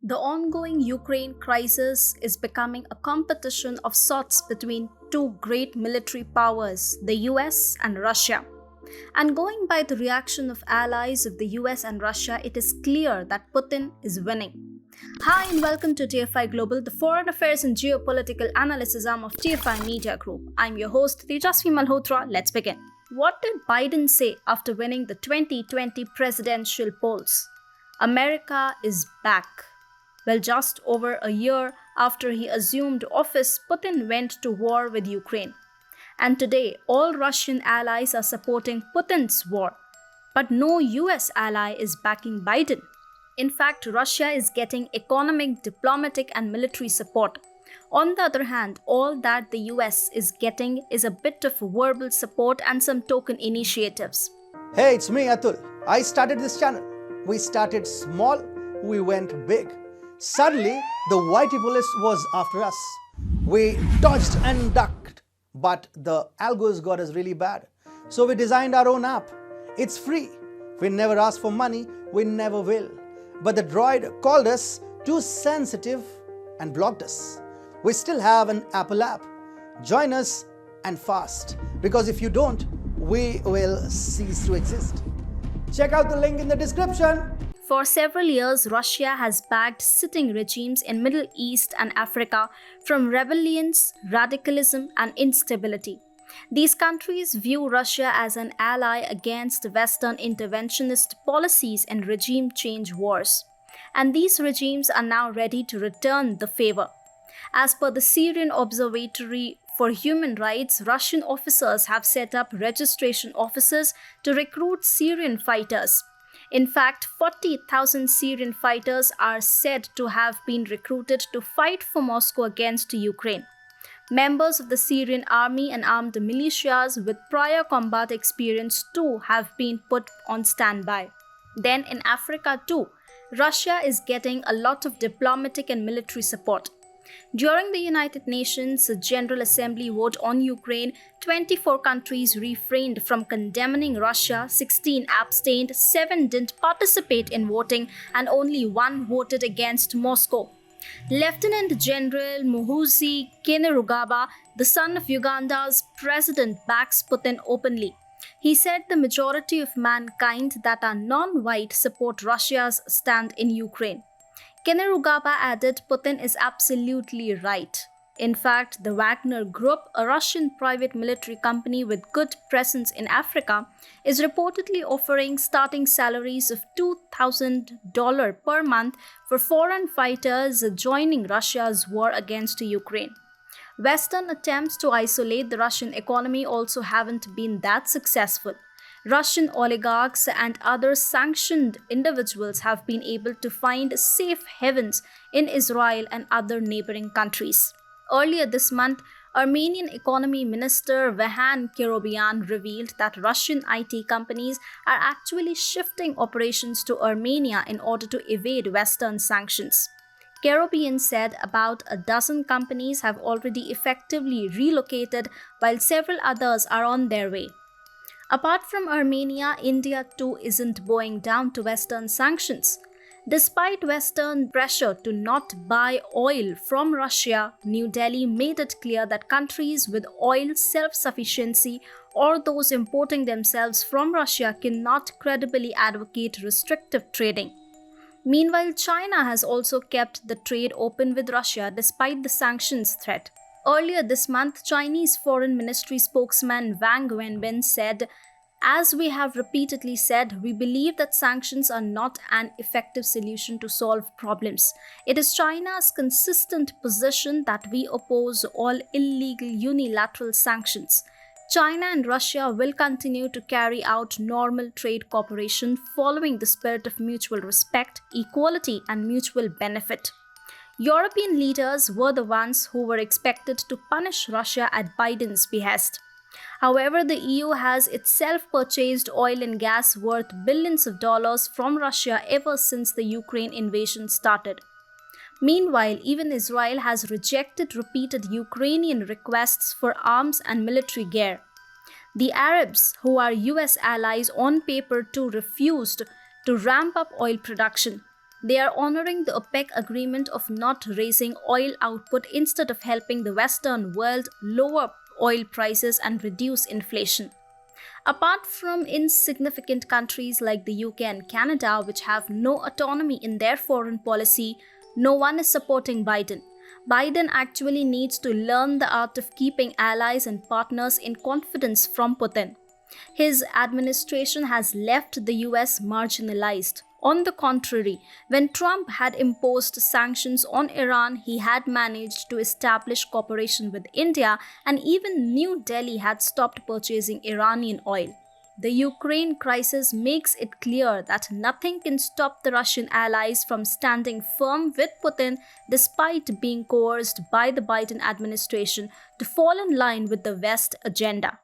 The ongoing Ukraine crisis is becoming a competition of sorts between two great military powers, the US and Russia. And going by the reaction of allies of the US and Russia, it is clear that Putin is winning. Hi and welcome to TFI Global, the foreign affairs and geopolitical analysis arm of TFI Media Group. I'm your host, Tejasvi Malhotra. Let's begin. What did Biden say after winning the 2020 presidential polls? America is back. Well, just over a year after he assumed office, Putin went to war with Ukraine. And today, all Russian allies are supporting Putin's war. But no US ally is backing Biden. In fact, Russia is getting economic, diplomatic, and military support. On the other hand, all that the US is getting is a bit of verbal support and some token initiatives. Hey, it's me, Atul. I started this channel. We started small, we went big. Suddenly, the whitey police was after us. We dodged and ducked, but the algos got us really bad. So we designed our own app. It's free. We never asked for money, we never will. But the droid called us too sensitive and blocked us. We still have an Apple app. Join us and fast, because if you don't, we will cease to exist. Check out the link in the description. For several years, Russia has backed sitting regimes in Middle East and Africa from rebellions, radicalism, and instability. These countries view Russia as an ally against Western interventionist policies and regime change wars. And these regimes are now ready to return the favor. As per the Syrian Observatory for Human Rights, Russian officers have set up registration offices to recruit Syrian fighters. In fact, 40,000 Syrian fighters are said to have been recruited to fight for Moscow against Ukraine. Members of the Syrian army and armed militias with prior combat experience too have been put on standby. Then in Africa too, Russia is getting a lot of diplomatic and military support. During the United Nations General Assembly vote on Ukraine, 24 countries refrained from condemning Russia, 16 abstained, 7 didn't participate in voting, and only 1 voted against Moscow. Lieutenant General Muhoozi Kainerugaba, the son of Uganda's president, backs Putin openly. He said the majority of mankind that are non-white support Russia's stand in Ukraine. Kainerugaba added Putin is absolutely right. In fact, the Wagner Group, a Russian private military company with good presence in Africa, is reportedly offering starting salaries of $2,000 per month for foreign fighters joining Russia's war against Ukraine. Western attempts to isolate the Russian economy also haven't been that successful. Russian oligarchs and other sanctioned individuals have been able to find safe havens in Israel and other neighboring countries. Earlier this month, Armenian Economy Minister Vahan Kerobian revealed that Russian IT companies are actually shifting operations to Armenia in order to evade Western sanctions. Kerobian said about a dozen companies have already effectively relocated, while several others are on their way. Apart from Armenia, India too isn't bowing down to Western sanctions. Despite Western pressure to not buy oil from Russia, New Delhi made it clear that countries with oil self-sufficiency or those importing themselves from Russia cannot credibly advocate restrictive trading. Meanwhile, China has also kept the trade open with Russia despite the sanctions threat. Earlier this month, Chinese Foreign Ministry spokesman Wang Wenbin said, "As we have repeatedly said, we believe that sanctions are not an effective solution to solve problems. It is China's consistent position that we oppose all illegal unilateral sanctions. China and Russia will continue to carry out normal trade cooperation following the spirit of mutual respect, equality, and mutual benefit." European leaders were the ones who were expected to punish Russia at Biden's behest. However, the EU has itself purchased oil and gas worth billions of dollars from Russia ever since the Ukraine invasion started. Meanwhile, even Israel has rejected repeated Ukrainian requests for arms and military gear. The Arabs, who are US allies on paper too, refused to ramp up oil production. They are honoring the OPEC agreement of not raising oil output instead of helping the Western world lower oil prices and reduce inflation. Apart from insignificant countries like the UK and Canada, which have no autonomy in their foreign policy, no one is supporting Biden. Biden actually needs to learn the art of keeping allies and partners in confidence from Putin. His administration has left the US marginalized. On the contrary, when Trump had imposed sanctions on Iran, he had managed to establish cooperation with India, and even New Delhi had stopped purchasing Iranian oil. The Ukraine crisis makes it clear that nothing can stop the Russian allies from standing firm with Putin despite being coerced by the Biden administration to fall in line with the West agenda.